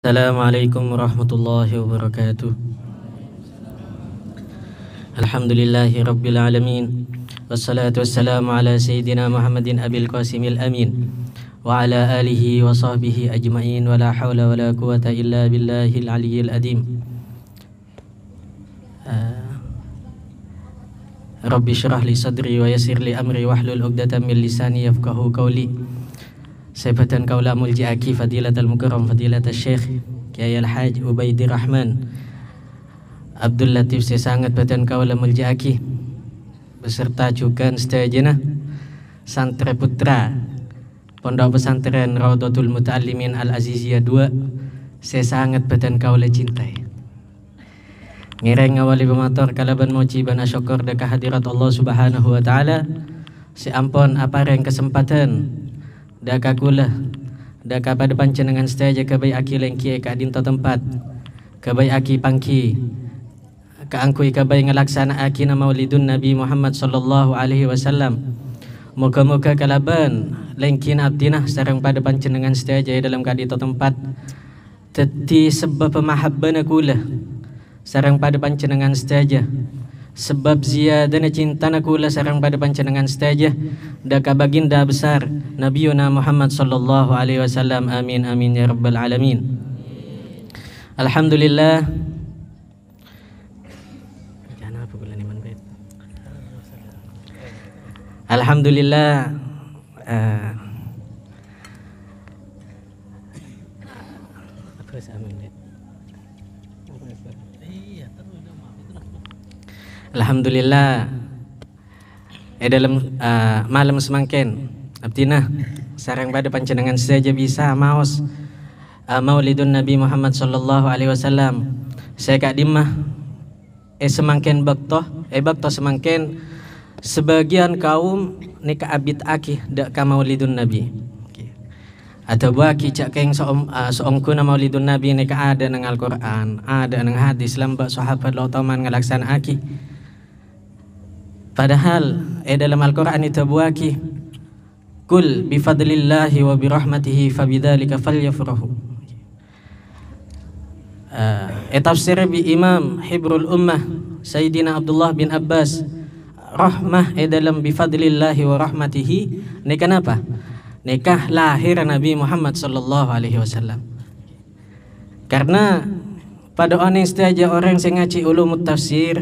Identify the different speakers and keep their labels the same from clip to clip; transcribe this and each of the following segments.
Speaker 1: Assalamualaikum warahmatullahi wabarakatuh. Alhamdulillahi rabbil alamin. Wassalatu wassalamu ala sayyidina Muhammadin abil qasimil amin wa ala alihi wa sahbihi ajma'in wa la hawla wa la quwata illa billahil aliyyil adim. Rabbi syrah li sadri wa yassir li amri wahlul 'uqdatam min lisani yafqahu qawli. Sifatan kaula mulji'aki fadilatul mukarram fadilatul syekh Kiai Al-Haj Ubaidir Rahman Abdul Latif sesangat batan kaula mulji'aki beserta juga setajana santri putra Pondok Pesantren Raudhatul Muta'allimin Al-Aziziyah 2 sesangat batan kaula cintai. Ngireng awali pemator kalaban moci bana syukur dekat hadirat Allah Subhanahu wa taala. Seampun apareng kesempatan daka kula daka pada pancenengan saja kebai aki lengki ka dinta tempat kebai aki pangki ka angkui kebai ngelaksana aki na maulidun Nabi Muhammad sallallahu alaihi wasallam. Moga-moga kalaban lengkin abdinah sareng pada pancenengan saja dalam ka dinta tempat teti sebab pemahabbana kula sareng pada pancenengan saja sebab ziyadana cinta nakula sarang pada pancenengan saja daka baginda besar Nabiuna Muhammad sallallahu alaihi wasallam. Amin amin ya rabbal alamin. Alhamdulillah. Alhamdulillah. Alhamdulillah. Dalam malam semangkin abdinah sareng pada pancenengan saja bisa maos maulidun Nabi Muhammad sallallahu alaihi wasallam. Saya kak dimah semangkin bakto semangkin sebagian kaum nika abid aki dak ka maulidun Nabi. Atau baki cak keng soongku na maulidun Nabi nika ada nang Al-Qur'an, ada nang hadis lambak sahabat lo taman ngalaksana aki. Padahal dalam Al-Quran itu buaki kul bifadlillahi wa birahmatihi fabidzalika falyafrahu. Tafsir bi Imam Hibrul Ummah Sayyidina Abdullah bin Abbas rahmah dalam bifadlillahi wa rahmatihi ni kenapa? Nikah lahir Nabi Muhammad sallallahu alaihi wasallam. Karena pada orang saja orang yang ngaji ulumut tafsir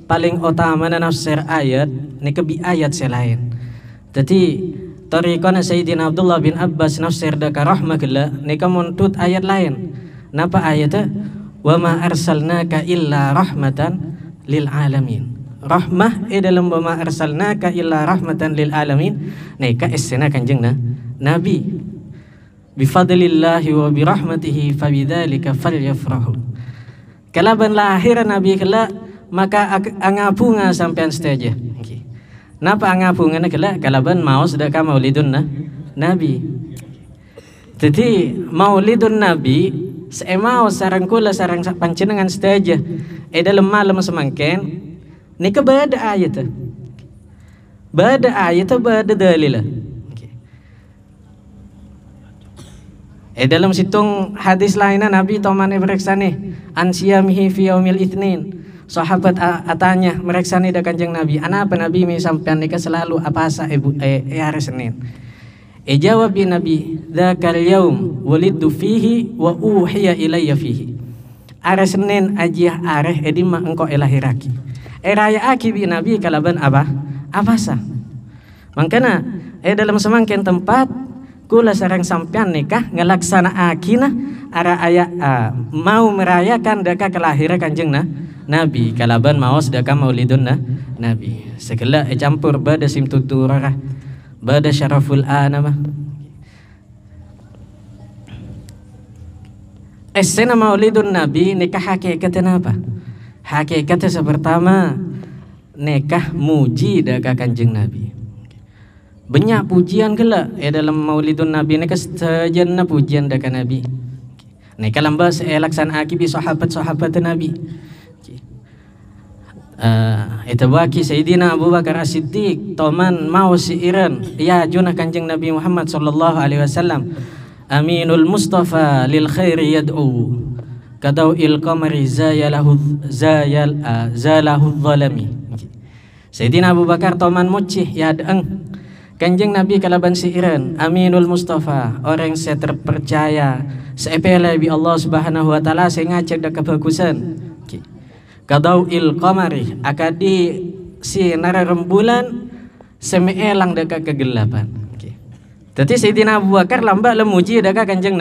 Speaker 1: paling utama na nafsir ayat ni kebi ayat selain. Jadi tariqana Sayyidina Abdullah bin Abbas nafsir daka rahmatillah ni kamuntut ayat lain. Napa ayatnya? Wa ma arsalnaka illa rahmatan lil alamin. Rahmah dalam wa ma arsalnaka illa rahmatan lil alamin. Ni ka isna kanjeng Nabi. Bifadlillahi wa birahmatihi fabidzalika falyafrahu. Kalaban lahir Nabi kala maka angapunga sampean saja. Okay. Napa angapunga nakala kalaban maos daka maulidun Nabi. Jadi maulidun Nabi seemau sarang kula sarang pancenengan saja. Dalam malam semangken nika bada ayat. Bada ayat bada dalil. Okay. Dalam situng hadis lainnya Nabi tomane bereksane ansiyamihi fi yaumil itsnin. Sahabat atanya mereka ni dah kanjeng Nabi. Apa Nabi mi sampean nika selalu apa asa hari Senin. Jawab Nabi, "Dzakal yaum walidu fihi wa uhiya ilayya fihi." Hari Senin ajiah areh edima engkau elahiraki. Raya aki bi Nabi kalaban apa? Apa sah? Makana dalam semangkin tempat kula sareng sampean nikah ngelaksana akina ara aya mau merayakan daka kelahiran kanjeng Nabi kalaban maos daka maulidun Nabi. Segala campur bada simtuturah bada syaraful anama. Esena maulidun Nabi nikah hakikatnya apa? Hakikatnya sepertama nikah muji daka kanjeng Nabi. Banyak pujian kala dalam maulidun Nabi nikah sejenna pujian daka Nabi. Nikah lambas laksana akibi sahabat-sahabat Nabi. Itu baki Sayyidina Abu Bakar As-Siddiq toman mau siiran ya junah kanjeng Nabi Muhammad sallallahu alaihi wasallam aminul mustafa lil khairi yad'u kadau'il qamari zalahu zalami. Sayyidina Abu Bakar toman mucih yad'eng Kanjeng Nabi kalaban siiran aminul mustafa, orang yang terpercaya seepele bi Allah Subhanahu wa taala sengajak dak kebagusan. Kadau'il qamari akadi sinar rembulan semeelang dak kegelapan. Jadi Sayyidina Abu Bakar lamba lemuji dak Kanjeng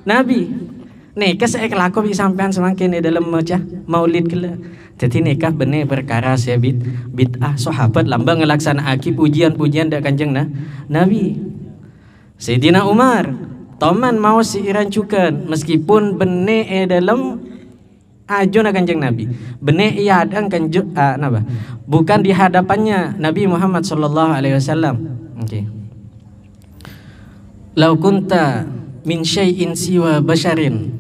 Speaker 1: Nabi. Nikah sekelako bi sampean semakin di dalam macah maulid kala. Jadi nikah bener perkara saya bid'ah. Sahabat lamba ngelaksanaake pujian-pujian dak Kanjeng Nabi. Sayyidina Umar toman mau siiran cukan meskipun bener dalam ajona Kanjeng Nabi. Bener ia adang kanjeng napa? Bukan di hadapannya Nabi Muhammad sallallahu alaihi wasallam. Okey. Lau kunta min syai'in siwa basharin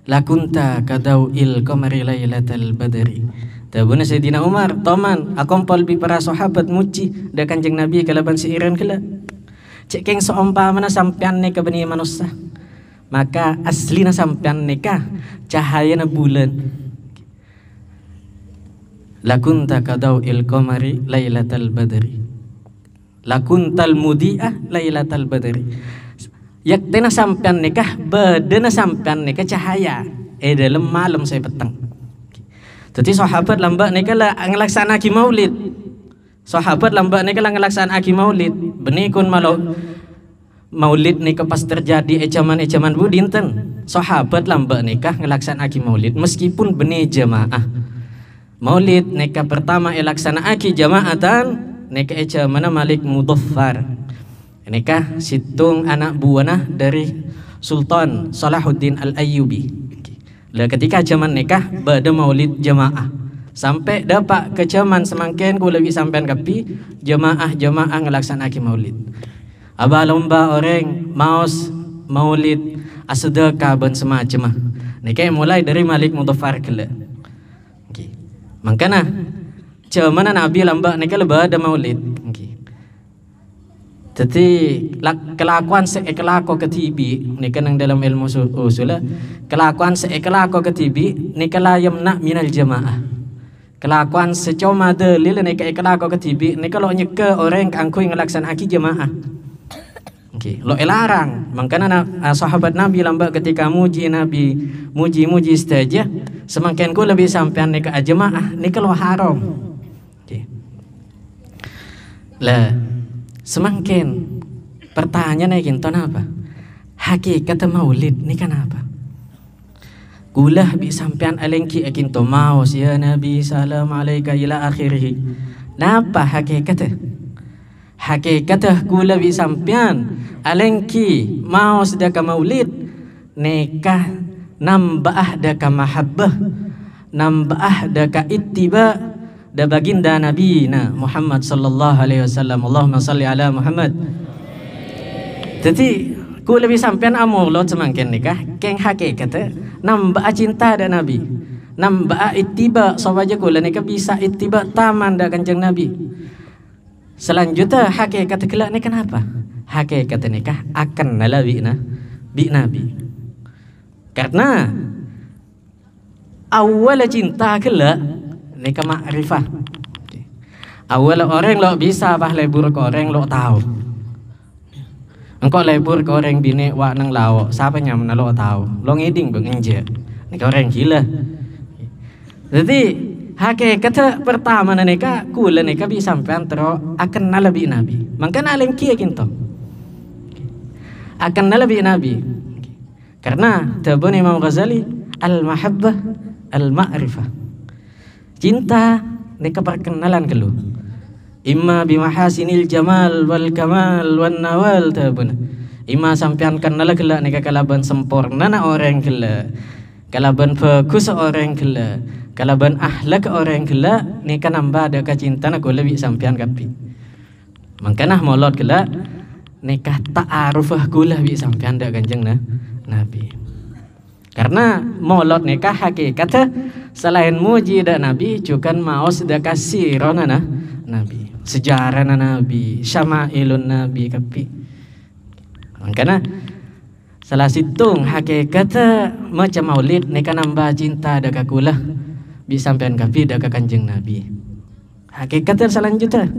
Speaker 1: lakunta kadau'il qamari lailatal badri. Tabuna Sayyidina Umar toman akompol bi para sahabat muci da Kanjeng Nabi kalaban siiran kala. Cek keng seumpamana sampean ne ka bani manusia. Maka aslina sampean ne ka cahayana bulan. Lakunta kadau'il qamari lailatal badri. Lakuntal mudi'ah lailatal badri. Yak tena sampean nikah bedena sampean nikah cahaya dalam malam saya petang. Jadi sahabat lamba nikah lah ngelaksanaki maulid. Sahabat lamba nikah lah ngelaksanaki maulid. Benikun malu maulid nikah pas terjadi ecaman bu dinten. Sahabat lamba nikah ngelaksanaki maulid meskipun benih jamaah. Maulid nikah pertama elaksanaki jamaatan nikah ecaman Malik Mudaffar. Nikah situng anak buana dari Sultan Salahuddin Al-Ayyubi. Ketika zaman nikah bada maulid jamaah sampai dapat ke zaman semangkin ku lebih sampean kapi jamaah ngelaksanaki maulid. Aba lomba orang maus maulid asedekah ban semacam. Nikah mulai dari Malik Mudaffar kala. Okey. Mangkana zaman Nabi lamba nikah lebih ada maulid. Okey. Jadi kelakuan sekelako ketibi ni kan dalam ilmu usul kelakuan sekelako ketibi ni kala yamna minal jamaah. Kelakuan secoma dalil ni kelako ketibi ni kalau nyeka orang angkui ngelaksanaki jamaah. Okey, lo elarang. Makanya sahabat Nabi lamba ketika muji Nabi, muji saja semakin ku lebih sampean ni ke jamaah ni kalau haram. Okey. Lah semakin pertanyaan kinton apa? Hakikat maulid ni kenapa? Kulah bi sampean alengki kinto maus ya Nabi salam alaika ila akhirih. Napa hakikat? Hakikat kulah bi sampean alengki maus daka maulid nikah nambah daka mahabbah nambah daka ittiba da baginda Nabi Muhammad sallallahu alaihi wasallam. Allahumma salli ala Muhammad. Jadi ku lebih sampean amul semakin nikah keng hakikat nambah cinta da Nabi, nambah ittiba sahaja ku nikah bisa ittiba taman da Kanjeng Nabi. Selanjutnya hakikat kelak ni kenapa? Hakikat nikah akan nalabi bi Nabi. Karena awal cinta kelak nikah ma'rifah. Awal orang lo bisa bah lebur ke orang lo tahu. Engkau lebur ke orang bini wak nang lawo, siapa nyam lo tahu. Lo ngiding bengenje. Nikah orang gila. Jadi hakikat pertama nikah kula nikah bisa sampean tero akan nalabi Nabi. Mangkana alem kia kinto. Akan nalabi Nabi. Karena tabun Imam Ghazali al-mahabbah al-ma'rifah. Cinta nikah perkenalan kelu. Imma bimahasinil jamal wal kamal wan nawal tabun. Imma sampean kenal kela nikah kalaban sempurna na orang kela. Kalaban fokus orang kela. Kalaban ahlak orang kela nikah nambah ada cinta na kula bi sampean kapi. Mangkana molot kela nikah ta'arufah kula bi sampean da Kanjeng Nabi. Karena molot nikah hakikat selain muji da Nabi cukan maos da kasirona Nabi, sejarah Nabi, syama'ilun Nabi kapi. Makanya Salah situng hakikat macam maulid neka nambah cinta dak kakulah bi sampean kapi dak Kanjeng Nabi. Hakikat selanjutnya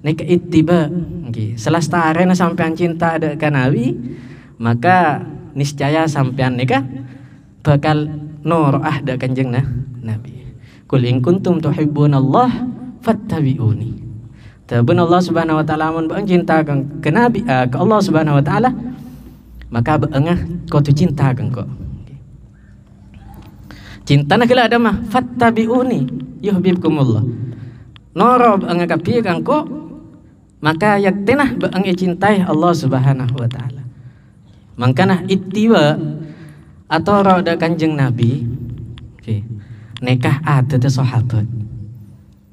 Speaker 1: neka ittiba. Okay. Selastaren sampean cinta dak ka Nabi, maka niscaya sampean neka bakal noroah dak Kanjeng Nabi. Qul in kuntum tuhibbunallah fattabi'uni. Tabun Allah Subhanahu wa taala mun beung cinta ke Nabi ke Allah Subhanahu wa taala, maka beengah kau tu cinta kan kau. Cinta nak kala ada mah fattabi'uni yuhibbukumullah. Noro beengah kapi kan kau, maka yaktinah beengah cintai Allah Subhanahu wa taala. Mangkana ittiba atau roda Kanjeng Nabi. Okay. Nekah ada sahabat.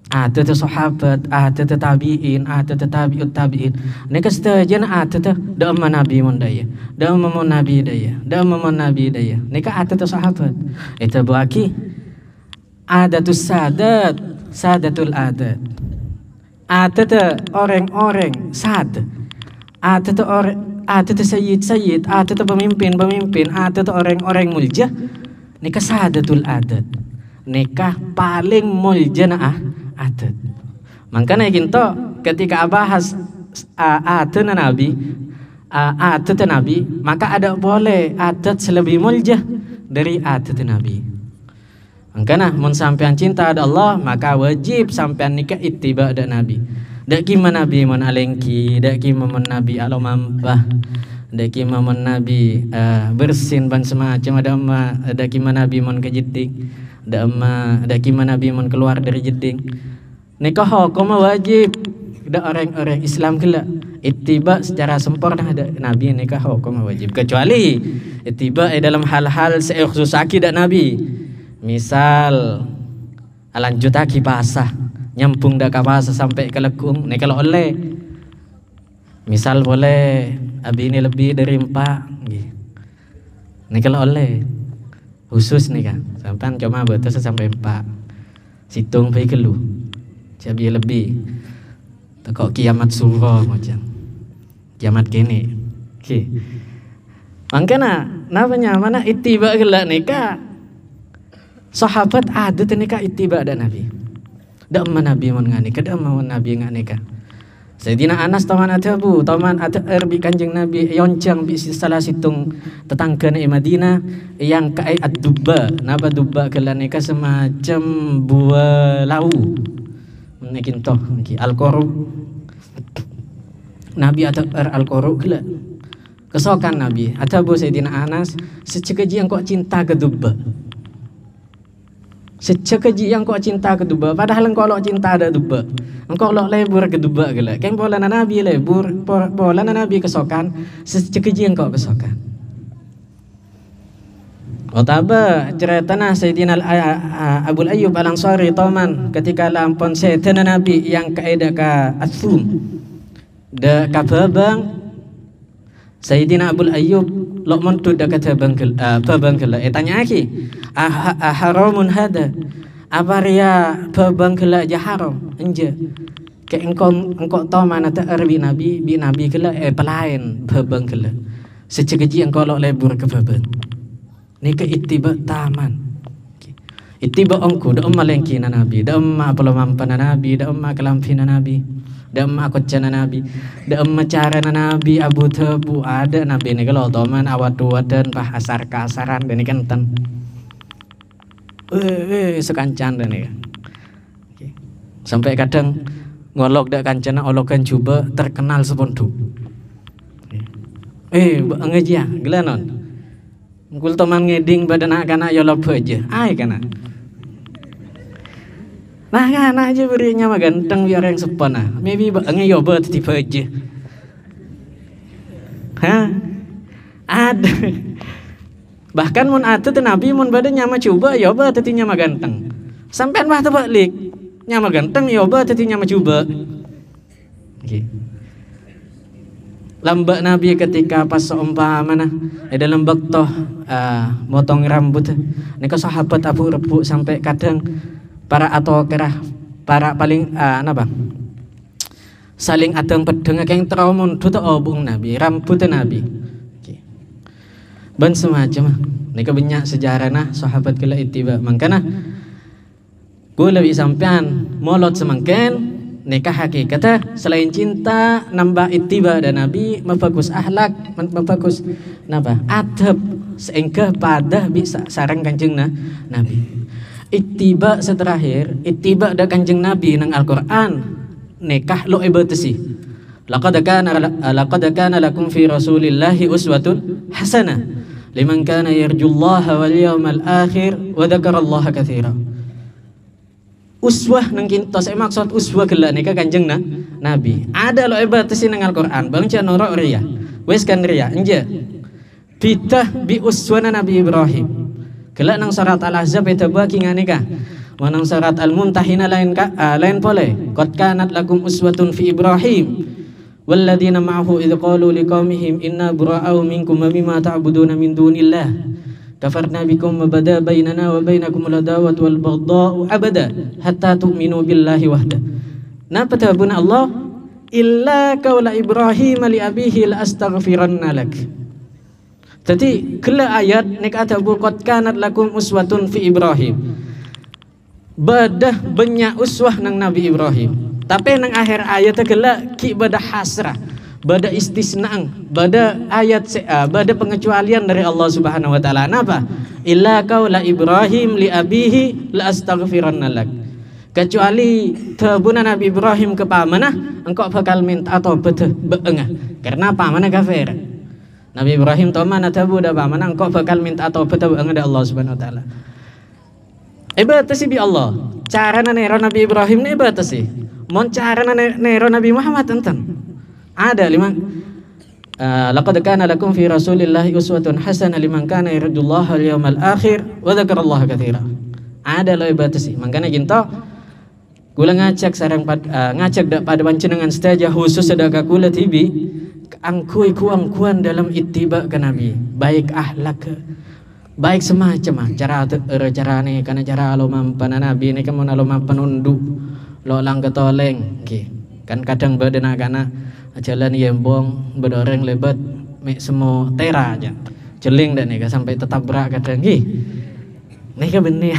Speaker 1: Ada sahabat, ada tabi'in, ada tabi'ut tabi'in. Neka setajan ada da amma Nabi mun daya. Da amma Nabi daya. Da amma Nabi daya. Neka ada sahabat. Itu berarti adatus sadat, sadatul adat. Ada orang-orang sad. Ada orang, ada sayyid, ada pemimpin, ada orang-orang mulja. Neka sadatul adat. Neka paling mulja adat. Makanya kita ketika bahas adat Nabi, maka ada boleh adat selebih mulia dari adat Nabi. Makanya mun sampean cinta ada Allah, maka wajib sampean nikah ittiba ada Nabi. Dak gimana Nabi mun alengki, dak gimana Nabi alomampah, dak gimana Nabi bersin ban semacam ada gimana Nabi mun kejidik. Ada gimana Nabi mun keluar dari jeding. Nikah hukum wajib. Ada orang-orang Islam kala ittiba secara sempurna ada Nabi nikah hukum wajib. Kecuali ittiba dalam hal-hal khusus akidah Nabi. Misal lanjut aki basah, nyambung dak ka basah sampai ke lekung, nikah oleh. Misal boleh abi ini lebih dari 4 nggih. Nikah oleh. Khusus nih kan, sampai cuma betul sampai 4. Situng pergi kelu, cabai lebih. Tekok kiamat surah macam, kiamat kini. Okay. Makanya, namanya mana ittiba gelak nikah. Sahabat ada nikah ittiba ada Nabi. Dak mana Nabi mun nganikah, dak mana Nabi nganikah. Sayyidina Anas taman atabu, taman bi Kanjeng Nabi yoncang bi salah situng tetangga di Madinah yang kai ad-dubba, napa dubba kala nika semacam buah lau. Mungkin toh al-qurub. Nabi atau al-qurub kala. Kesokan Nabi, atabu Sayyidina Anas secekeji yang kok cinta ke dubba. Secekeji yang kau cinta ke dubba, padahal engkau lo cinta ada dubba, engkau lo lebur ke dubba gila. Keng bola Nabi lebur, bola Nabi kesokan, secekeji yang kau kesokan. Otaba ceritana Sayyidina Abu Ayyub Al-Ansari taman ketika lampon setan Nabi yang kaedah ka athum, da kababang Sayyidina Abu Ayyub lo montu dekat babangkela. Tanya aki, haramun hada? Apa ria babangkela je haram? Enje. Ke engkau tahu mana tak bi Nabi kela pelayan babangkela. Secekeji engkau lo lebur ke babang. Ni ke ittiba taman. Ittiba engkau da malengki na Nabi, da apalo mampan na Nabi, da kelampi na Nabi. Dan aku cina Nabi, dan cara Nabi Abu Tebu ada Nabi ini kalau toman awat dan pah asar kasaran dan ikan tan, sekancan dan ini, sampai kadang ngolok dak kancana olokan coba terkenal sepondu, ngaji ya, gelanon, ngul toman ngeding badan anak yolop aja, kana. Nah kan aja berinya mah ganteng biar yang sepana. Maybe bangnya yoba tipe aja. Hah? Ada. Bahkan mun atuh teh Nabi mun bade nya mah coba yoba teh nya mah ganteng. Sampean mah teu balik. Nya mah ganteng yoba teh nya mah coba. Okay. Lambak Nabi ketika pas seumpamana dalam bektoh motong rambut. Nika sahabat Abu Rebu sampai kadang para atau kerah para paling saling adang pedeng keng traumun duta obung Nabi rambut Nabi. ban semacam nika banyak sejarah nah sahabat kala ittiba mangkana gula bi sampean molot semangken nikah hakikatnya selain cinta nambah ittiba dan Nabi memfokus akhlak memfokus napa adab sehingga pada bisa sarang kanjeng Nabi ittiba seterakhir ittiba da kanjeng Nabi nang Al-Qur'an nikah lo ibatasi laqad kana lakum fi rasulillahi uswatun hasanah liman kana yarjullaha wal yawmal akhir wa dzakarallaha katsira. Uswah nang kinto saya maksud uswah gela nika kanjeng Nabi. Ada lo ibatasi nang Al-Qur'an bang ca noro riya. Wes kan riya enje. Bidah bi uswana Nabi Ibrahim. Gela nang surat Al-Ahzab eta bagi nganika. Wa nang surat Al-Mumtahinah lain pole. Qad kanat lakum uswatun fi Ibrahim walladzina ma'ahu idz qalu liqaumihim inna bura'u minkum wa mimma ta'buduna min dunillah. Kafarna bikum mabada bainana wa bainakum al-adawat wal baghdha'u abada hatta tu'minu billahi wahda. Napa tabuna Allah illa qaula Ibrahim li abihi la astaghfiranna lak. Jadi kala ayat nek atabu qad kanat lakum uswatun fi Ibrahim. Badah banyak uswah nang Nabi Ibrahim. Tapi nang akhir ayat kala ki badah hasrah. Bada istisna'ang, bada ayat bada pengecualian dari Allah Subhanahu wa taala. Napa? Illa qaula Ibrahim li abihi la astaghfiranna lak. Kecuali tabuna Nabi Ibrahim ke pamanah, engkau bakal minta atau beengah. Karena pamanah kafir. Nabi Ibrahim to mana tabu da pamanah, engkau bakal minta atau beengah dari Allah Subhanahu wa taala. Ibatasi bi Allah. Carana nero Nabi Ibrahim ne ibatasi. Mon carana nero Nabi Muhammad enten. Ada lima laqad kana lakum fi rasulillahi uswatun hasanah liman kana yarjullaha wal yawmal akhir wa dzakarallaha katsira. Ada lo ibatasi mangkana ginto kula ngajak sareng ngajak dak pada panjenengan saja khusus sedaka kula tibi angkui kuang-kuan dalam ittiba ke Nabi baik akhlak baik semacam carane kana cara lo mampan Nabi ini kan lo mampan undu lo lang ketoleng kan kadang badan kana jalan yembong bedoreng lebat mek semua tera aja jeling dak nih sampai tetap berak kadang nih kan benih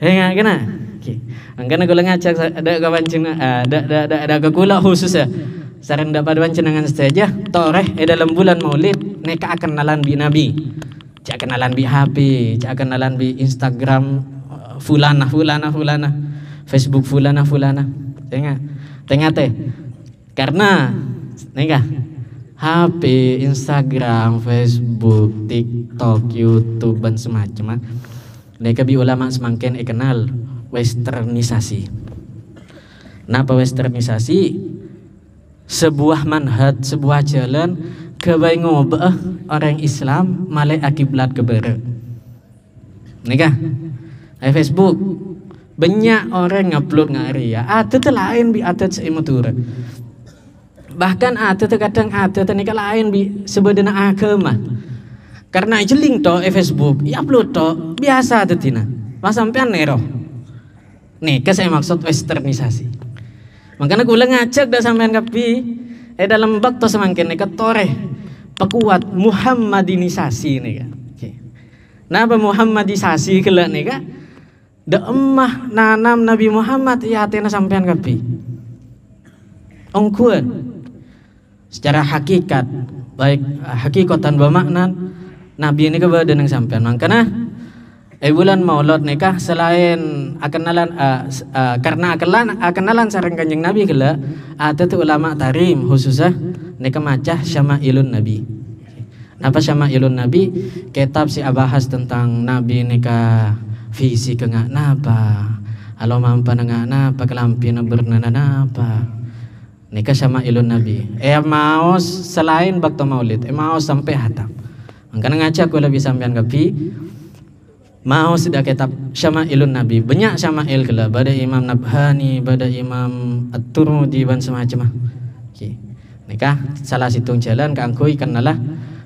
Speaker 1: enggak kena angkana kula ngajak ada kawancing ada kula khusus ya sareng dak pada panjenengan saja toreh dalam bulan Maulid nek akan kenalan bi Nabi cak kenalan bi HP cak kenalan bi Instagram fulana Facebook fulana tengah teh karena nengah HP, Instagram, Facebook, TikTok, YouTube dan semacam mereka bi ulama semakin kenal westernisasi. Napa westernisasi? Sebuah manhaj, sebuah jalan kebai ngobah orang Islam malai akiblat kebere. Nengah Facebook banyak orang ngupload ngaria. Ada lain bi adat seimutura. Bahkan ada terkadang ada tenika lain bi sebenarnya agama. Karena jeling to Facebook, upload to biasa tetina. Mas sampean nero. Nih, saya maksud westernisasi. Makanya kula ngajak dah sampean kapi dalam bak to semangkin nika toreh pekuat Muhammadinisasi nika. Napa Muhammadisasi kela nika? Da emah nanam Nabi Muhammad ya atena sampean kapi. Ongkuan secara hakikat baik hakikatan bermaknan Nabi ini kepada nang sampean makanya bulan Maulud nikah selain karena kenalan sareng kanjeng Nabi kala ada tu ulama tarim khususnya nikah macah syama'ilun Nabi. Apa syama'ilun Nabi? Kitab si abahas tentang Nabi nikah visi kengak napa alo mampan ngak napa kelampian bernana napa nikah sama ilun Nabi. Mau selain bakto maulid, mau sampai hatam. Makanya ngajak kalau lebih sampean kapi, mau sudah kitab sama ilun Nabi. Banyak sama il kala. Bada Imam Nabhani, bada Imam At-Turmudi dan semacam. Nikah salah situng jalan keangkui kenalah.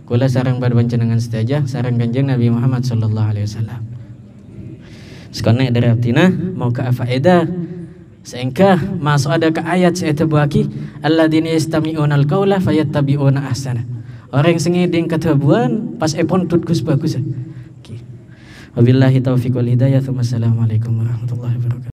Speaker 1: Kula sareng pada panjenengan sedaja, sareng kanjeng Nabi Muhammad sallallahu alaihi wasallam. Sekarang dari artinya mau ke faedah. Sehingga masuk ada ke ayat saya terbagi alladzina yastami'una al-qaula fayattabi'una ahsana. Orang yang sengedeng ketabuan pas epon tutkus bagus. Wabillahi taufiq wal hidayah. Assalamualaikum warahmatullahi wabarakatuh.